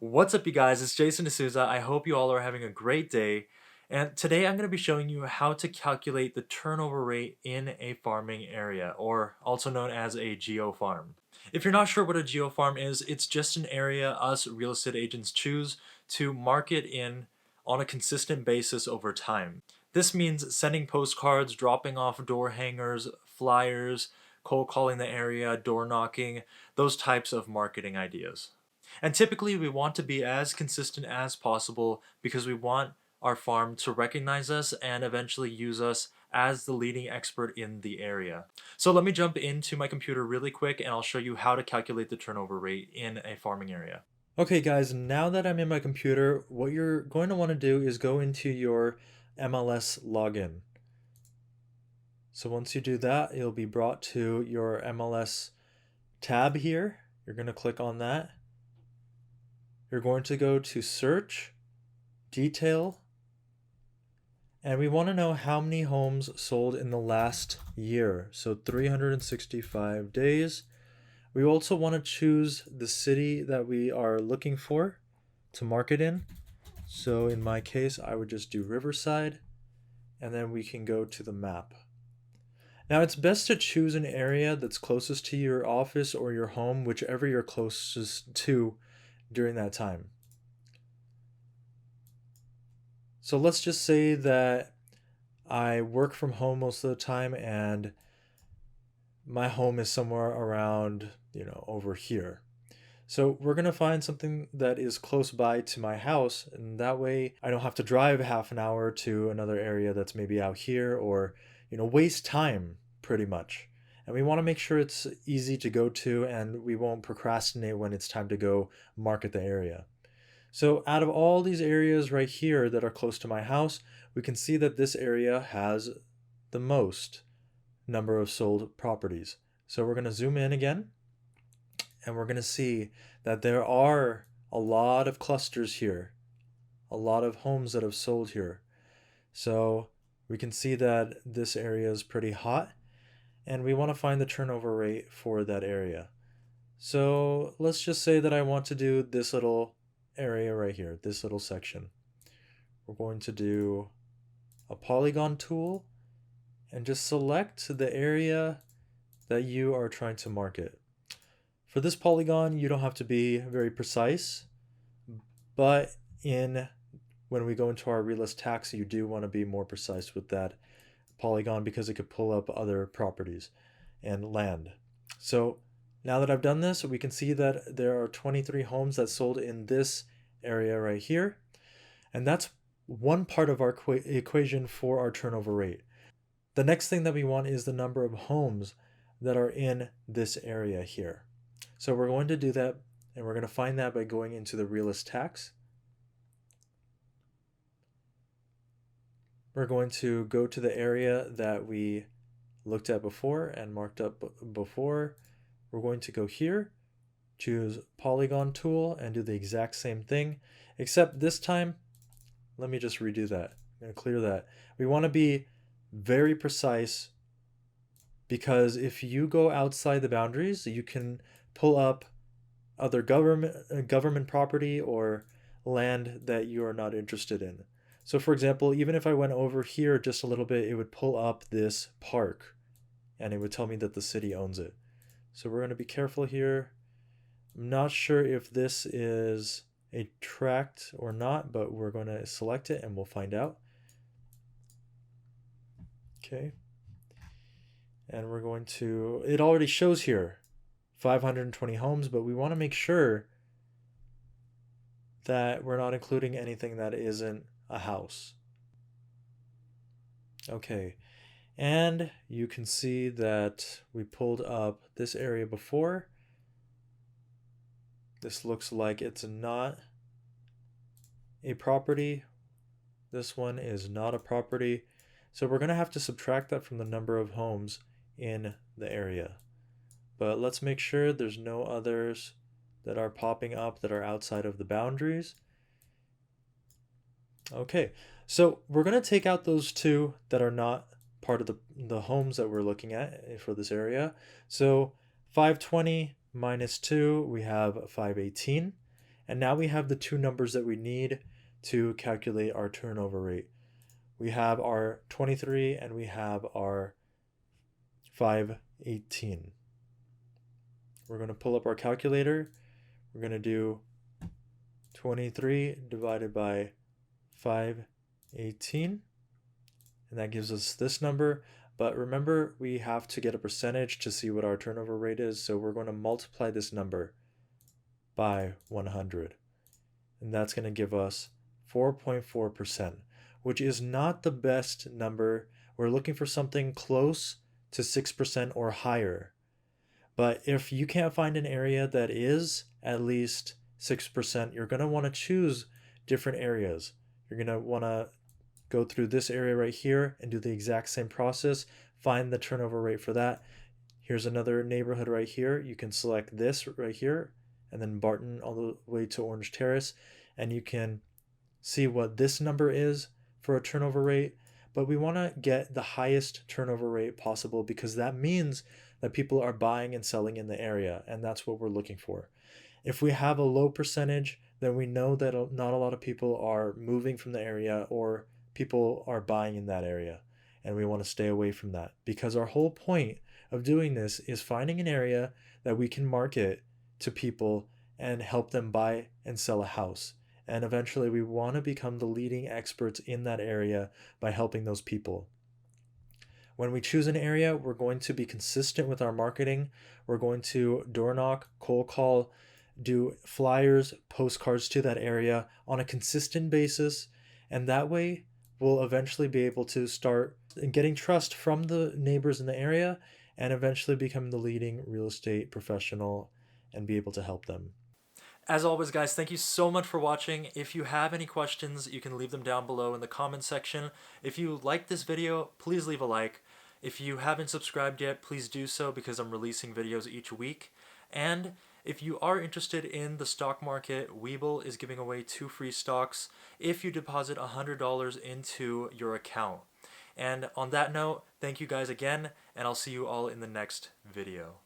What's up, you guys? It's Jason Dsouza. I hope you all are having a great day. And today I'm going to be showing you how to calculate the turnover rate in a farming area, or also known as a geofarm. If you're not sure what a geofarm is, it's just an area us real estate agents choose to market in on a consistent basis over time. This means sending postcards, dropping off door hangers, flyers, cold calling the area, door knocking, those types of marketing ideas. And typically, we want to be as consistent as possible because we want our farm to recognize us and eventually use us as the leading expert in the area. So let me jump into my computer really quick and I'll show you how to calculate the turnover rate in a farming area. Okay guys, now that I'm in my computer, what you're going to want to do is go into your MLS login. So once you do that, you'll be brought to your MLS tab here. You're going to click on that. You're going to go to search, detail, and we want to know how many homes sold in the last year. So 365 days. We also want to choose the city that we are looking for to market in. So in my case, I would just do Riverside, and then we can go to the map. Now it's best to choose an area that's closest to your office or your home, whichever you're closest to during that time. So let's just say that I work from home most of the time and my home is somewhere around, over here. So we're going to find something that is close by to my house, and that way I don't have to drive half an hour to another area that's maybe out here or, waste time pretty much. And we want to make sure it's easy to go to and we won't procrastinate when it's time to go market the area. So out of all these areas right here that are close to my house, we can see that this area has the most number of sold properties. So we're going to zoom in again, and we're going to see that there are a lot of clusters here, a lot of homes that have sold here. So we can see that this area is pretty hot, and we want to find the turnover rate for that area. So let's just say that I want to do this little area right here, this little section. We're going to do a polygon tool and just select the area that you are trying to market. For this polygon, you don't have to be very precise, but when we go into our realist tax, you do want to be more precise with that polygon because it could pull up other properties and land. So now that I've done this, we can see that there are 23 homes that sold in this area right here. And that's one part of our equation for our turnover rate. The next thing that we want is the number of homes that are in this area here. So we're going to do that, and we're going to find that by going into the realist tax. We're going to go to the area that we looked at before and marked up before. We're going to go here, choose polygon tool, and do the exact same thing, except this time, let me just redo that. I'm going to clear that. We want to be very precise because if you go outside the boundaries, you can pull up other government property or land that you are not interested in. So for example, even if I went over here just a little bit, it would pull up this park and it would tell me that the city owns it. So we're going to be careful here. I'm not sure if this is a tract or not, but we're going to select it and we'll find out. Okay. And we're going to, it already shows here 520 homes, but we want to make sure that we're not including anything that isn't a house. Okay. And you can see that we pulled up this area before. This looks like it's not a property. This one is not a property. So we're going to have to subtract that from the number of homes in the area. But let's make sure there's no others that are popping up that are outside of the boundaries. Okay, so we're going to take out those two that are not part of the homes that we're looking at for this area. So 520 minus 2, we have 518. And now we have the two numbers that we need to calculate our turnover rate. We have our 23 and we have our 518. We're going to pull up our calculator. We're going to do 23 divided by 518, and that gives us this number. But remember, we have to get a percentage to see what our turnover rate is, so we're going to multiply this number by 100, and that's going to give us 4.4%, which is not the best number. We're looking for something close to 6% or higher. But if you can't find an area that is at least 6%, you're going to want to choose different areas. You're going to want to go through this area right here and do the exact same process. Find the turnover rate for that. Here's another neighborhood right here. You can select this right here and then Barton all the way to Orange Terrace, and you can see what this number is for a turnover rate. But we want to get the highest turnover rate possible because that means that people are buying and selling in the area, and that's what we're looking for. If we have a low percentage, then we know that not a lot of people are moving from the area or people are buying in that area, and we want to stay away from that because our whole point of doing this is finding an area that we can market to people and help them buy and sell a house. And eventually we want to become the leading experts in that area by helping those people. When we choose an area, we're going to be consistent with our marketing. We're going to door knock, cold call, do flyers, postcards to that area on a consistent basis. And that way we'll eventually be able to start getting trust from the neighbors in the area and eventually become the leading real estate professional and be able to help them. As always, guys, thank you so much for watching. If you have any questions, you can leave them down below in the comment section. If you liked this video, please leave a like. If you haven't subscribed yet, please do so because I'm releasing videos each week. And if you are interested in the stock market, Webull is giving away 2 free stocks if you deposit $100 into your account. And on that note, thank you guys again, and I'll see you all in the next video.